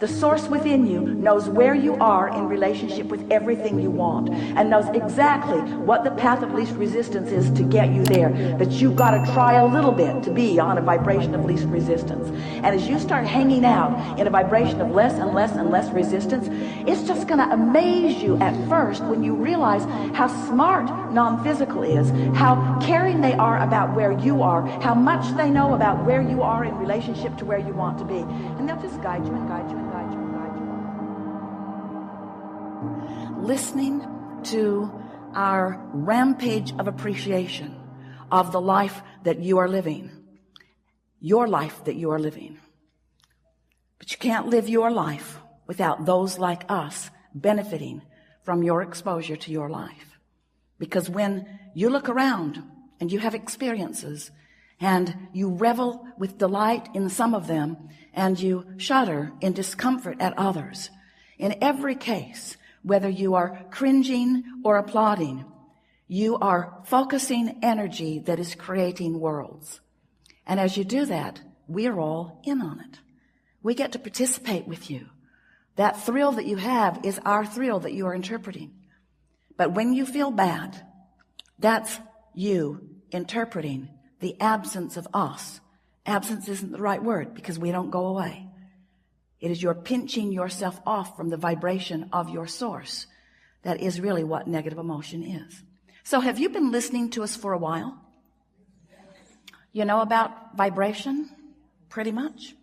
The source within you knows where you are in relationship with everything you want and knows exactly what the path of least resistance is to get you there. But you've got to try a little bit to be on a vibration of least resistance. And as you start hanging out in a vibration of less and less and less resistance, it's just going to amaze you at first when you realize how smart non-physical is, how caring they are about where you are, how much they know about where you are in relationship to where you want to be. And they'll just guide you and guide you and guide you and guide you. Listening to our rampage of appreciation of the life that you are living, your life that you are living. But you can't live your life without those like us benefiting from your exposure to your life. Because when you look around and you have experiences and you revel with delight in some of them and you shudder in discomfort at others, in every case, whether you are cringing or applauding, you are focusing energy that is creating worlds. And as you do that, we are all in on it. We get to participate with you. That thrill that you have is our thrill that you are interpreting. But when you feel bad, that's you interpreting the absence of us. Absence isn't the right word because we don't go away. It is your pinching yourself off from the vibration of your source. That is really what negative emotion is. So have you been listening to us for a while? You know about vibration? Pretty much.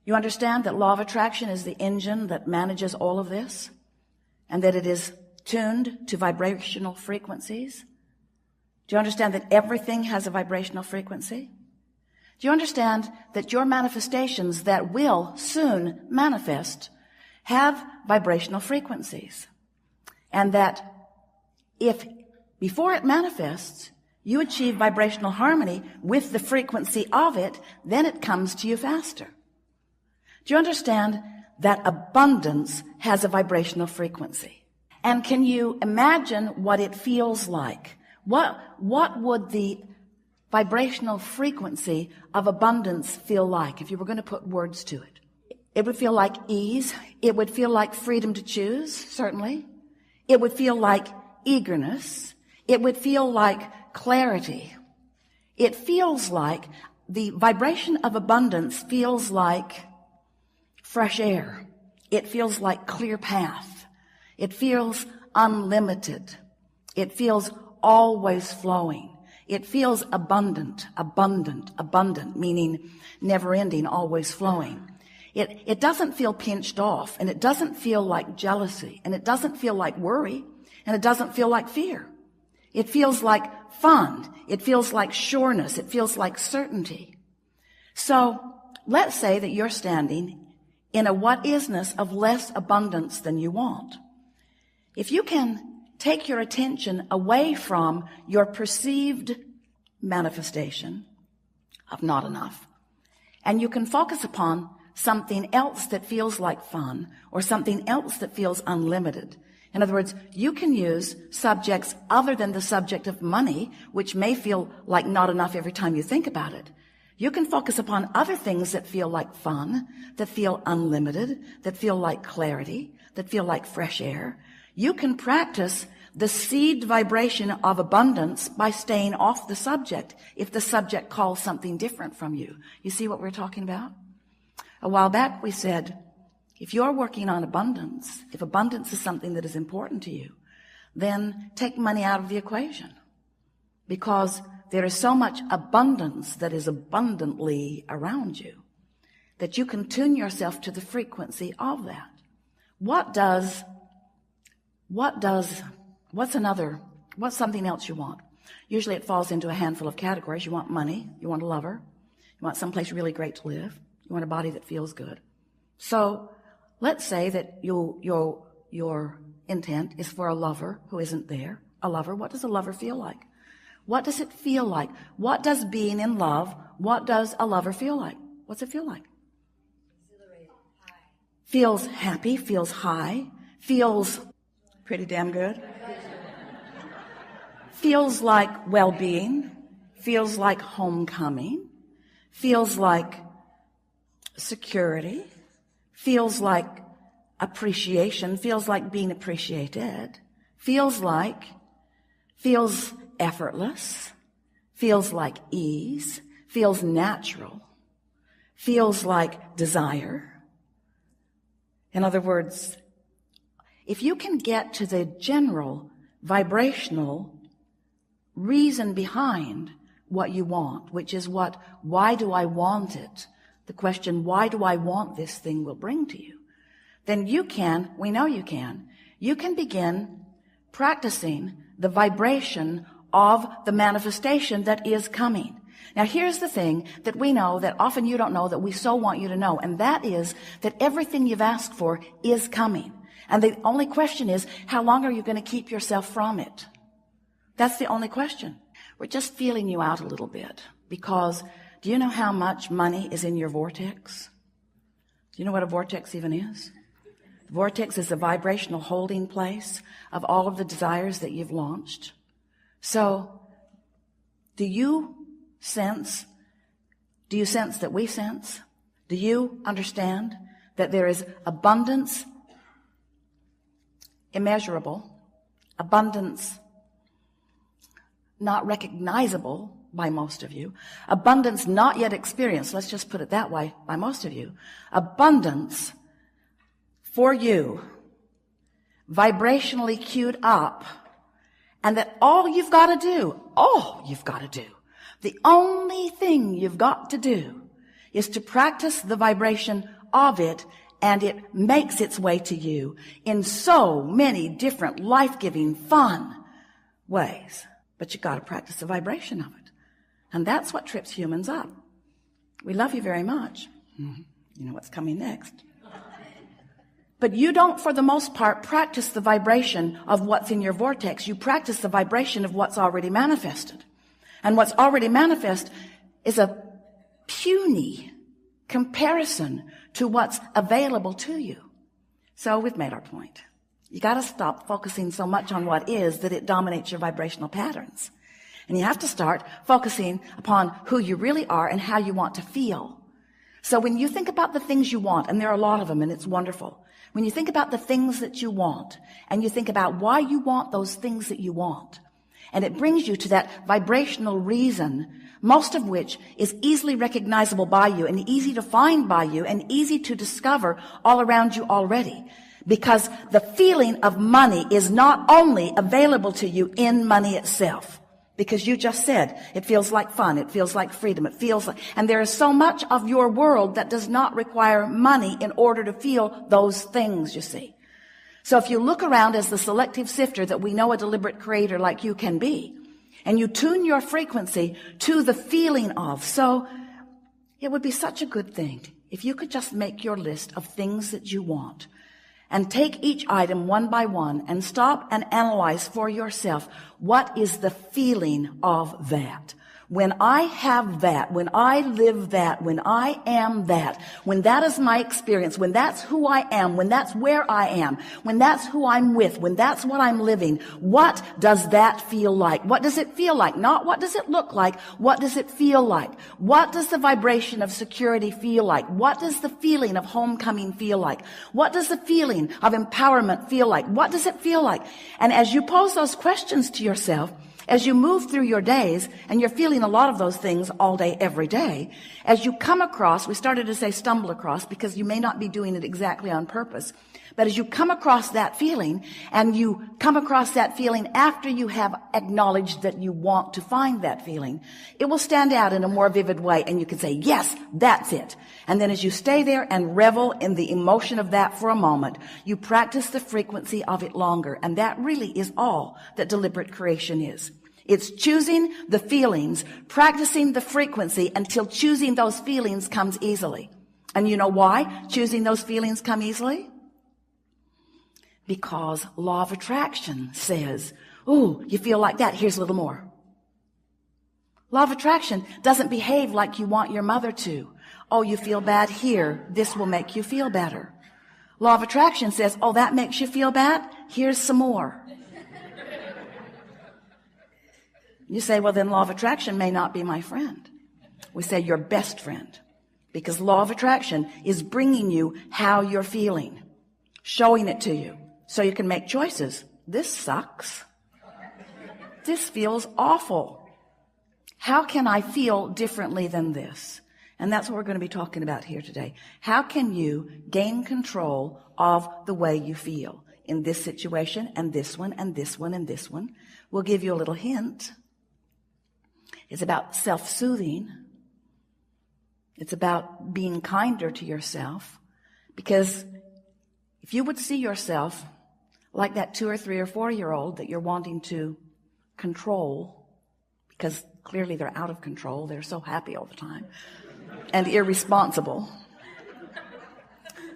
You understand that law of attraction is the engine that manages all of this, and that it is tuned to vibrational frequencies? Do you understand that everything has a vibrational frequency? Do you understand that your manifestations that will soon manifest have vibrational frequencies? And that if before it manifests, you achieve vibrational harmony with the frequency of it, then it comes to you faster. Do you understand that abundance has a vibrational frequency? And can you imagine what it feels like? What would the vibrational frequency of abundance feel like if you were going to put words to it? It would feel like ease. It would feel like freedom to choose, certainly. It would feel like eagerness. It would feel like clarity. It feels like the vibration of abundance feels like fresh air. It feels like clear path. It feels unlimited. It feels always flowing. It feels abundant, meaning never ending, always flowing. It doesn't feel pinched off, and it doesn't feel like jealousy, and it doesn't feel like worry, and it doesn't feel like fear. It feels like fun. It feels like sureness. It feels like certainty. So let's say that you're standing in a what-isness of less abundance than you want. If you can take your attention away from your perceived manifestation of not enough, and you can focus upon something else that feels like fun or something else that feels unlimited. In other words, you can use subjects other than the subject of money, which may feel like not enough every time you think about it. You can focus upon other things that feel like fun, that feel unlimited, that feel like clarity, that feel like fresh air. You can practice the seed vibration of abundance by staying off the subject if the subject calls something different from you. You see what we're talking about? A while back we said, if you're working on abundance, if abundance is something that is important to you, then take money out of the equation. Because there is so much abundance that is abundantly around you that you can tune yourself to the frequency of that. What's something else you want? Usually it falls into a handful of categories. You want money, you want a lover, you want someplace really great to live, you want a body that feels good. So let's say that your intent is for a lover who isn't there. A lover, what does a lover feel like? What does it feel like? What does being in love, what does a lover feel like? What's it feel like? Exhilarated, high. Feels happy, feels high, feels pretty damn good. Feels like well-being, feels like homecoming, feels like security, feels like appreciation, feels like being appreciated, feels effortless, feels like ease, feels natural, feels like desire. In other words, if you can get to the general vibrational reason behind what you want, which is why do I want it? The question, why do I want this thing, will bring to you. Then we know you can begin practicing the vibration of the manifestation that is coming. Now here's the thing that we know that often you don't know, that we so want you to know, and that is that everything you've asked for is coming. And the only question is, how long are you going to keep yourself from it? That's the only question. We're just feeling you out a little bit, because do you know how much money is in your vortex? Do you know what a vortex even is? The vortex is the vibrational holding place of all of the desires that you've launched. So, do you sense that we sense? Do you understand that there is abundance, immeasurable, abundance not recognizable by most of you, abundance not yet experienced, let's just put it that way, by most of you, abundance for you, vibrationally queued up, and that all you've got to do, the only thing you've got to do is to practice the vibration of it, and it makes its way to you in so many different life-giving, fun ways. But you've got to practice the vibration of it. And that's what trips humans up. We love you very much. You know what's coming next. But you don't, for the most part, practice the vibration of what's in your vortex. You practice the vibration of what's already manifested. And what's already manifest is a puny comparison to what's available to you. So we've made our point. You got to stop focusing so much on what is that it dominates your vibrational patterns. And you have to start focusing upon who you really are and how you want to feel. So when you think about the things you want, and there are a lot of them, and it's wonderful. When you think about the things that you want, and you think about why you want those things that you want, and it brings you to that vibrational reason, most of which is easily recognizable by you and easy to find by you and easy to discover all around you already. Because the feeling of money is not only available to you in money itself, because you just said it feels like fun, it feels like freedom, it feels like, and there is so much of your world that does not require money in order to feel those things, you see. So if you look around as the selective sifter that we know a deliberate creator like you can be, and you tune your frequency to the feeling of, so it would be such a good thing if you could just make your list of things that you want, and take each item one by one and stop and analyze for yourself, what is the feeling of that? When I have that, when I live that, when I am that, when that is my experience, when that's who I am, when that's where I am, when that's who I'm with, when that's what I'm living, what does that feel like? What does it feel like? Not what does it look like? What does it feel like? What does the vibration of security feel like? What does the feeling of homecoming feel like? What does the feeling of empowerment feel like? What does it feel like? And as you pose those questions to yourself, as you move through your days, and you're feeling a lot of those things all day, every day, as you come across, we started to say stumble across because you may not be doing it exactly on purpose, but as you come across that feeling, and you come across that feeling after you have acknowledged that you want to find that feeling, it will stand out in a more vivid way, and you can say, yes, that's it. And then as you stay there and revel in the emotion of that for a moment, you practice the frequency of it longer, and that really is all that deliberate creation is. It's choosing the feelings, practicing the frequency until choosing those feelings comes easily. And you know why choosing those feelings come easily? Because law of attraction says, ooh, you feel like that, here's a little more. Law of attraction doesn't behave like you want your mother to. Oh, you feel bad here, this will make you feel better. Law of attraction says, oh, that makes you feel bad, here's some more. You say, well, then law of attraction may not be my friend. We say your best friend, because law of attraction is bringing you how you're feeling, showing it to you so you can make choices. This sucks. This feels awful. How can I feel differently than this? And that's what we're going to be talking about here today. How can you gain control of the way you feel in this situation and this one and this one and this one? We'll give you a little hint. It's about self-soothing. It's about being kinder to yourself. Because if you would see yourself like that 2 or 3 or 4-year-old that you're wanting to control, because clearly they're out of control, they're so happy all the time, and irresponsible,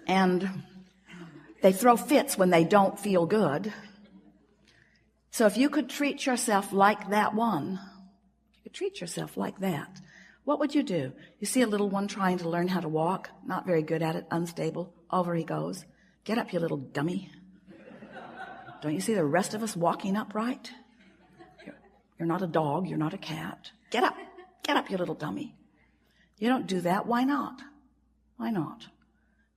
and they throw fits when they don't feel good. So if you could treat yourself like that one, you could treat yourself like that, what would you do? You see a little one trying to learn how to walk, not very good at it, unstable, over he goes. Get up, you little dummy. Don't you see the rest of us walking upright? You're not a dog, you're not a cat. Get up, you little dummy. You don't do that. Why not? Why not?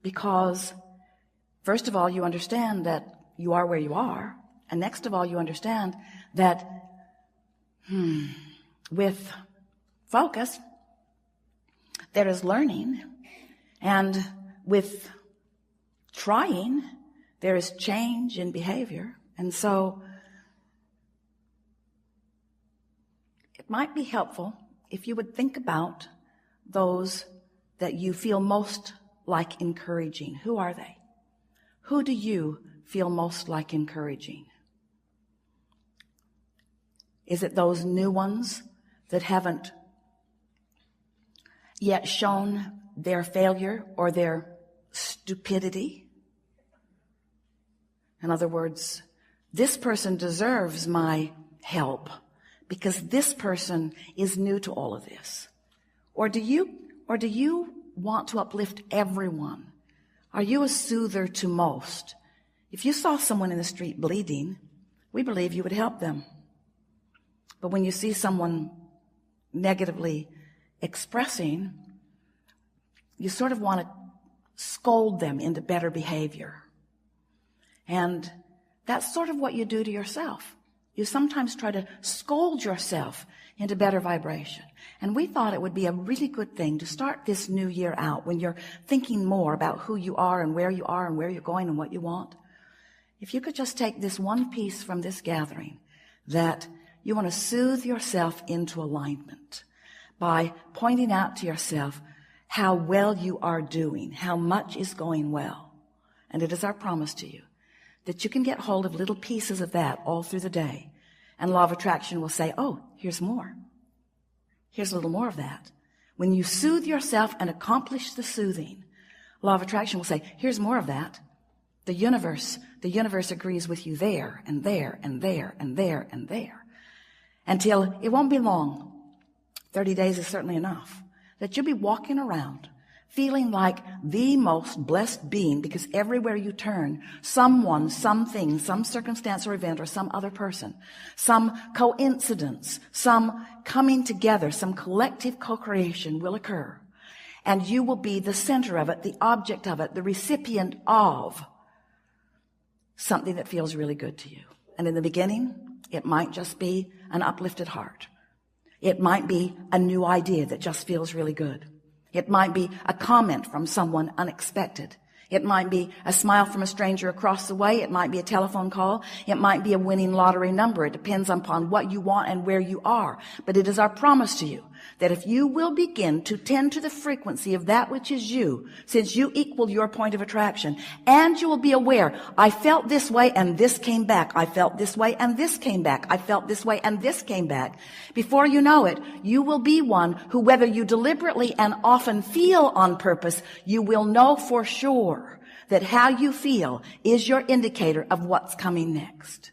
Because first of all, you understand that you are where you are. And next of all, you understand that with focus, there is learning. And with trying, there is change in behavior. And so it might be helpful if you would think about those that you feel most like encouraging. Who are they? Who do you feel most like encouraging? Is it those new ones that haven't yet shown their failure or their stupidity? In other words, this person deserves my help because this person is new to all of this. Or do you want to uplift everyone? Are you a soother to most? If you saw someone in the street bleeding, we believe you would help them. But when you see someone negatively expressing, you sort of want to scold them into better behavior. And that's sort of what you do to yourself. You sometimes try to scold yourself into better vibration. And we thought it would be a really good thing to start this new year out when you're thinking more about who you are and where you're going and what you want. If you could just take this one piece from this gathering, that you want to soothe yourself into alignment by pointing out to yourself how well you are doing, how much is going well. And it is our promise to you that you can get hold of little pieces of that all through the day. And law of attraction will say, oh, here's more. Here's a little more of that. When you soothe yourself and accomplish the soothing, law of attraction will say, here's more of that. The universe agrees with you there and there and there and there and there. Until it won't be long. 30 days is certainly enough. That you'll be walking around feeling like the most blessed being, because everywhere you turn, someone, something, some circumstance or event or some other person, some coincidence, some coming together, some collective co-creation will occur. And you will be the center of it, the object of it, the recipient of something that feels really good to you. And in the beginning, it might just be an uplifted heart. It might be a new idea that just feels really good. It might be a comment from someone unexpected. It might be a smile from a stranger across the way. It might be a telephone call. It might be a winning lottery number. It depends upon what you want and where you are. But it is our promise to you that if you will begin to tend to the frequency of that which is you, since you equal your point of attraction, and you will be aware, I felt this way and this came back. I felt this way and this came back. I felt this way and this came back. Before you know it, you will be one who, whether you deliberately and often feel on purpose, you will know for sure that how you feel is your indicator of what's coming next.